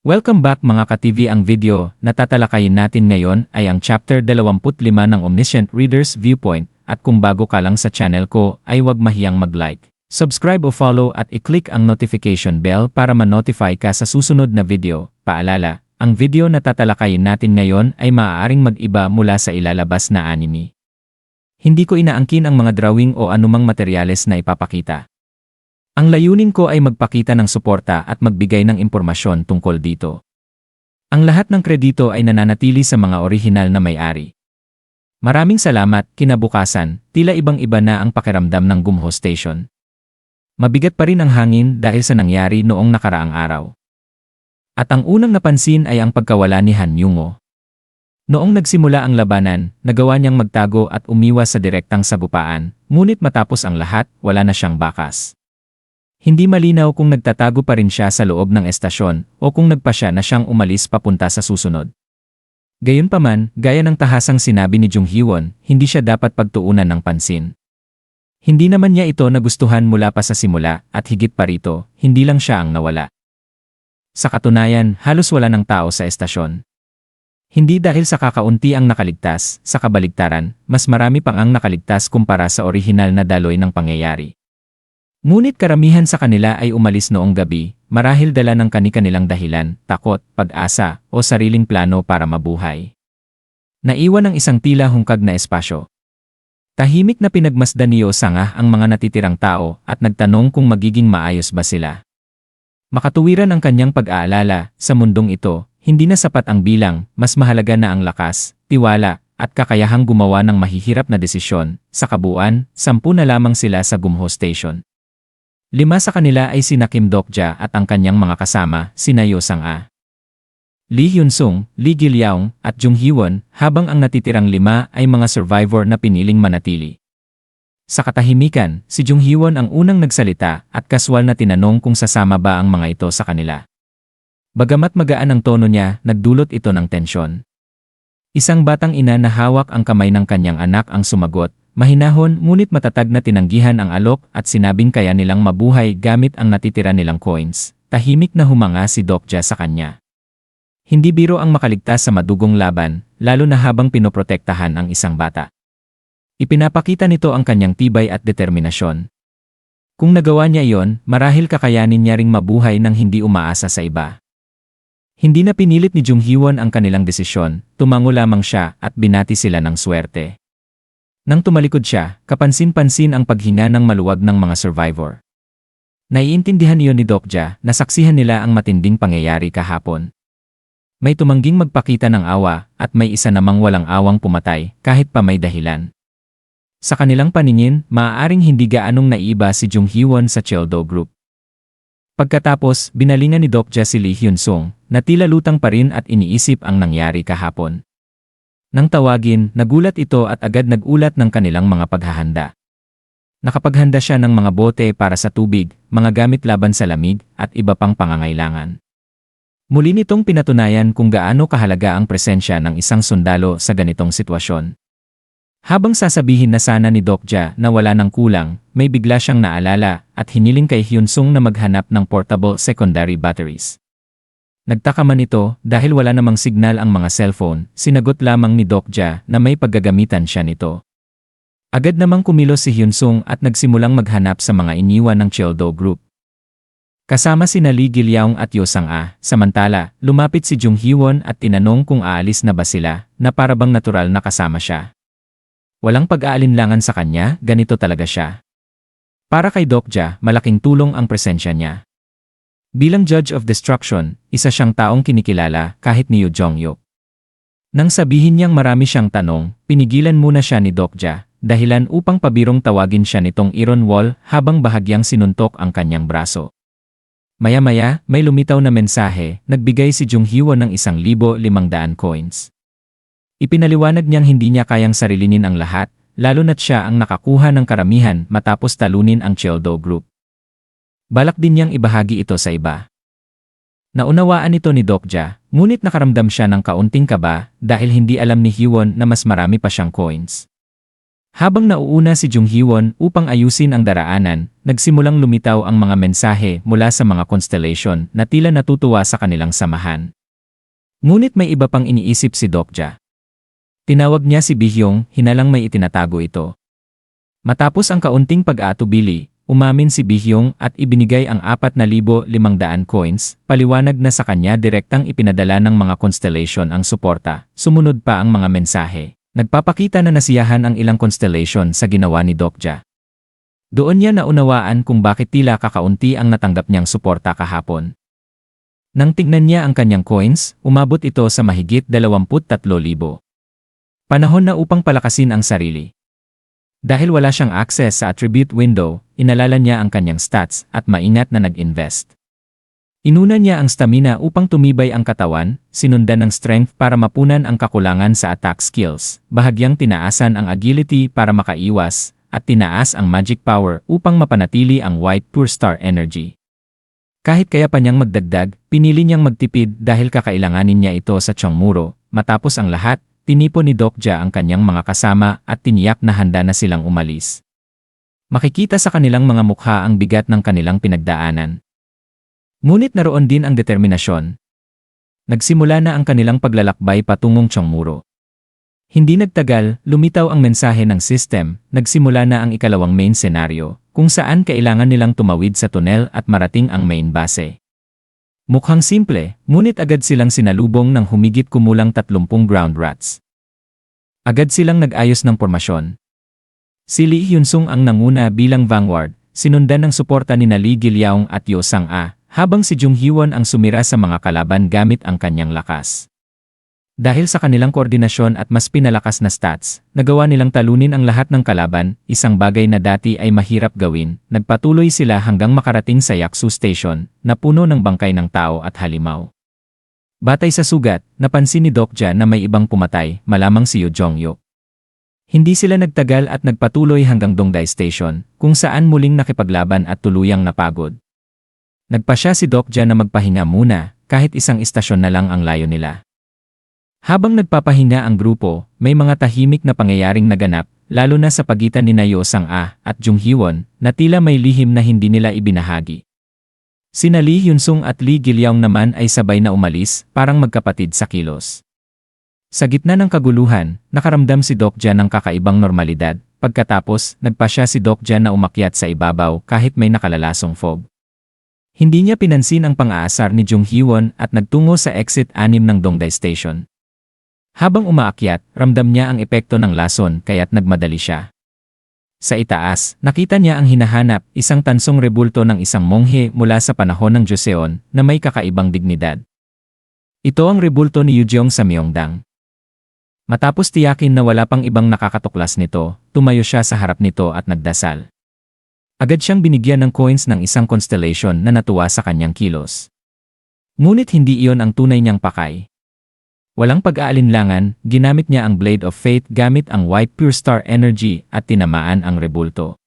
Welcome back mga ka-TV. Ang video na tatalakayin natin ngayon ay ang chapter 25 ng Omniscient Reader's Viewpoint, at kung bago ka lang sa channel ko ay huwag mahiyang mag-like, subscribe o follow at i-click ang notification bell para ma-notify ka sa susunod na video. Paalala, ang video na tatalakayin natin ngayon ay maaaring mag-iba mula sa ilalabas na anime. Hindi ko inaangkin ang mga drawing o anumang materyales na ipapakita. Ang layunin ko ay magpakita ng suporta at magbigay ng impormasyon tungkol dito. Ang lahat ng kredito ay nananatili sa mga orihinal na may-ari. Maraming salamat. Kinabukasan, tila ibang-iba na ang pakiramdam ng Gumho Station. Mabigat pa rin ang hangin dahil sa nangyari noong nakaraang araw. At ang unang napansin ay ang pagkawala ni Han Myung-oh. Noong nagsimula ang labanan, nagawa niyang magtago at umiwas sa direktang sagupaan, ngunit matapos ang lahat, wala na siyang bakas. Hindi malinaw kung nagtatago pa rin siya sa loob ng estasyon o kung nagpasya na siyang umalis papunta sa susunod. Gayunpaman, gaya ng tahasang sinabi ni Jung Hee-won, hindi siya dapat pagtuunan ng pansin. Hindi naman niya ito nagustuhan mula pa sa simula, at higit pa rito, hindi lang siya ang nawala. Sa katunayan, halos wala ng tao sa estasyon. Hindi dahil sa kakaunti ang nakaligtas, sa kabaligtaran, mas marami pang ang nakaligtas kumpara sa orihinal na daloy ng pangyayari. Ngunit karamihan sa kanila ay umalis noong gabi, marahil dala ng kani-kanilang dahilan, takot, pag-asa, o sariling plano para mabuhay. Naiwan ang isang tila hungkag na espasyo. Tahimik na pinagmasdan ni Yo-sang-ah ang mga natitirang tao at nagtanong kung magiging maayos ba sila. Makatuwiran ang kanyang pag-aalala, sa mundong ito, hindi na sapat ang bilang, mas mahalaga na ang lakas, tiwala, at kakayahang gumawa ng mahihirap na desisyon. Sa kabuuan, 10 na lamang sila sa Gumho Station. 5 sa kanila ay sina Kim Dokja at ang kanyang mga kasama, sina Yo-sang-ah, Lee Hyun-sung, Lee Gil-yaung, at Jung Hee-won, habang ang natitirang 5 ay mga survivor na piniling manatili. Sa katahimikan, si Jung Hee-won ang unang nagsalita at kaswal na tinanong kung sasama ba ang mga ito sa kanila. Bagamat magaan ang tono niya, nagdulot ito ng tensyon. Isang batang ina na hawak ang kamay ng kanyang anak ang sumagot. Mahinahon ngunit matatag na tinanggihan ang alok at sinabing kaya nilang mabuhay gamit ang natitira nilang coins. Tahimik na humanga si Dokja sa kanya. Hindi biro ang makaligtas sa madugong laban, lalo na habang pinoprotektahan ang isang bata. Ipinapakita nito ang kanyang tibay at determinasyon. Kung nagawa niya iyon, marahil kakayanin niya ring mabuhay nang hindi umaasa sa iba. Hindi na pinilit ni Jung Hee-won ang kanilang desisyon, tumango lamang siya at binati sila ng swerte. Nang tumalikod siya, kapansin-pansin ang paghinga ng maluwag ng mga survivor. Naiintindihan iyon ni Dokja na saksihan nila ang matinding pangyayari kahapon. May tumangging magpakita ng awa at may isa namang walang awang pumatay kahit pa may dahilan. Sa kanilang paningin, maaaring hindi gaanong naiiba si Jung Hee-won sa Cheoldo Group. Pagkatapos, binalingan ni Dokja si Lee Hyun-sung na tila lutang pa rin at iniisip ang nangyari kahapon. Nang tawagin, nagulat ito at agad nagulat ng kanilang mga paghahanda. Nakapaghanda siya ng mga bote para sa tubig, mga gamit laban sa lamig, at iba pang pangangailangan. Muli nitong pinatunayan kung gaano kahalaga ang presensya ng isang sundalo sa ganitong sitwasyon. Habang sasabihin na sana ni Dokja na wala ng kulang, may bigla siyang naalala at hiniling kay Hyun-sung na maghanap ng portable secondary batteries. Nagtaka man ito dahil wala namang signal ang mga cellphone, sinagot lamang ni Dokja na may paggagamitan siya nito. Agad namang kumilos si Hyun-sung at nagsimulang maghanap sa mga iniwan ng Cheoldo Group. Kasama sina Lee Gil-yaung at Yo-sang-ah, samantala, lumapit si Jung Hee-won at tinanong kung aalis na ba sila, na parabang natural na kasama siya. Walang pag-aalinlangan sa kanya, ganito talaga siya. Para kay Dokja, malaking tulong ang presensya niya. Bilang Judge of Destruction, isa siyang taong kinikilala kahit ni Yoo Jong-hyuk. Nang sabihin niyang marami siyang tanong, pinigilan muna siya ni Dokja, dahilan upang pabirong tawagin siya nitong Iron Wall habang bahagyang sinuntok ang kanyang braso. Maya-maya, may lumitaw na mensahe, nagbigay si Jung Hee-won ng 1,500 coins. Ipinaliwanag niyang hindi niya kayang sarilinin ang lahat, lalo na't siya ang nakakuha ng karamihan matapos talunin ang Cheoldo Group. Balak din niyang ibahagi ito sa iba. Naunawaan ito ni Dokja, ngunit nakaramdam siya ng kaunting kaba dahil hindi alam ni Hee-won na mas marami pa siyang coins. Habang nauuna si Jung Hee-won upang ayusin ang daraanan, nagsimulang lumitaw ang mga mensahe mula sa mga constellation na tila natutuwa sa kanilang samahan. Ngunit may iba pang iniisip si Dokja. Tinawag niya si Bihyong, hinalang may itinatago ito. Matapos ang kaunting pag-aatubili, umamin si Bihyong at ibinigay ang 4,500 coins, paliwanag na sa kanya direktang ipinadala ng mga constellation ang suporta. Sumunod pa ang mga mensahe. Nagpapakita na nasiyahan ang ilang constellation sa ginawa ni Dokja. Doon niya naunawaan kung bakit tila kakaunti ang natanggap niyang suporta kahapon. Nang tignan niya ang kanyang coins, umabot ito sa mahigit 23,000. Panahon na upang palakasin ang sarili. Dahil wala siyang access sa attribute window, inalala niya ang kanyang stats at maingat na nag-invest. Inuna niya ang stamina upang tumibay ang katawan, sinundan ng strength para mapunan ang kakulangan sa attack skills, bahagyang tinaasan ang agility para makaiwas, at tinaas ang magic power upang mapanatili ang white pure star energy. Kahit kaya pa niyang magdagdag, pinili niyang magtipid dahil kakailanganin niya ito sa Chongmuro. Matapos ang lahat, tinipon ni Dokja ang kanyang mga kasama at tiniyak na handa na silang umalis. Makikita sa kanilang mga mukha ang bigat ng kanilang pinagdaanan. Ngunit naroon din ang determinasyon. Nagsimula na ang kanilang paglalakbay patungong Chongmuro. Hindi nagtagal, lumitaw ang mensahe ng system, nagsimula na ang ikalawang main scenario, kung saan kailangan nilang tumawid sa tunnel at marating ang main base. Mukhang simple, ngunit agad silang sinalubong ng humigit kumulang 30 ground rats. Agad silang nag-ayos ng pormasyon. Si Lee Hyun-sung ang nanguna bilang vanguard, sinundan ng suporta ni Lee Gilyaong at Yo Sang-a, habang si Jung Hee-won ang sumira sa mga kalaban gamit ang kanyang lakas. Dahil sa kanilang koordinasyon at mas pinalakas na stats, nagawa nilang talunin ang lahat ng kalaban, isang bagay na dati ay mahirap gawin. Nagpatuloy sila hanggang makarating sa Yaksu Station, na puno ng bangkay ng tao at halimaw. Batay sa sugat, napansin ni Dokja na may ibang pumatay, malamang si Yoo Jong-hyuk. Hindi sila nagtagal at nagpatuloy hanggang Dongdae Station, kung saan muling nakipaglaban at tuluyang napagod. Nagpasya si Dokja na magpahinga muna, kahit isang istasyon na lang ang layo nila. Habang nagpapahinga ang grupo, may mga tahimik na pangyayaring naganap, lalo na sa pagitan ni Yo Sang-a at Jung Hee-won, na tila may lihim na hindi nila ibinahagi. Sina Lee Hyun-sung at Lee Gilyaong naman ay sabay na umalis, parang magkapatid sa kilos. Sa gitna ng kaguluhan, nakaramdam si Dokja ng kakaibang normalidad, pagkatapos, nagpasya si Dokja na umakyat sa ibabaw kahit may nakalalasong fog. Hindi niya pinansin ang pang-aasar ni Jung Hee-won at nagtungo sa exit 6 ng Dongdae Station. Habang umaakyat, ramdam niya ang epekto ng lason kaya't nagmadali siya. Sa itaas, nakita niya ang hinahanap, isang tansong rebulto ng isang monghe mula sa panahon ng Joseon na may kakaibang dignidad. Ito ang rebulto ni Yujeong sa Myeongdang. Matapos tiyakin na wala pang ibang nakakatuklas nito, tumayo siya sa harap nito at nagdasal. Agad siyang binigyan ng coins ng isang constellation na natuwa sa kanyang kilos. Ngunit hindi iyon ang tunay niyang pakay. Walang pag-aalinlangan, ginamit niya ang Blade of Fate gamit ang White Pure Star Energy at tinamaan ang rebulto.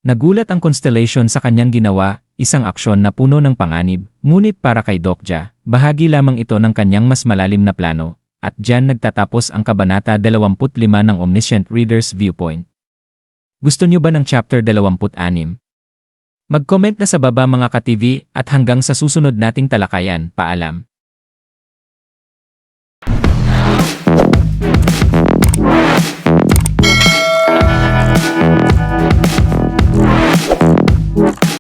Nagulat ang constellation sa kanyang ginawa, isang aksyon na puno ng panganib, ngunit para kay Dokja, bahagi lamang ito ng kanyang mas malalim na plano, at diyan nagtatapos ang kabanata 25 ng Omniscient Reader's Viewpoint. Gusto niyo ba ng chapter 26? Mag-comment na sa baba mga ka-TV at hanggang sa susunod nating talakayan, paalam.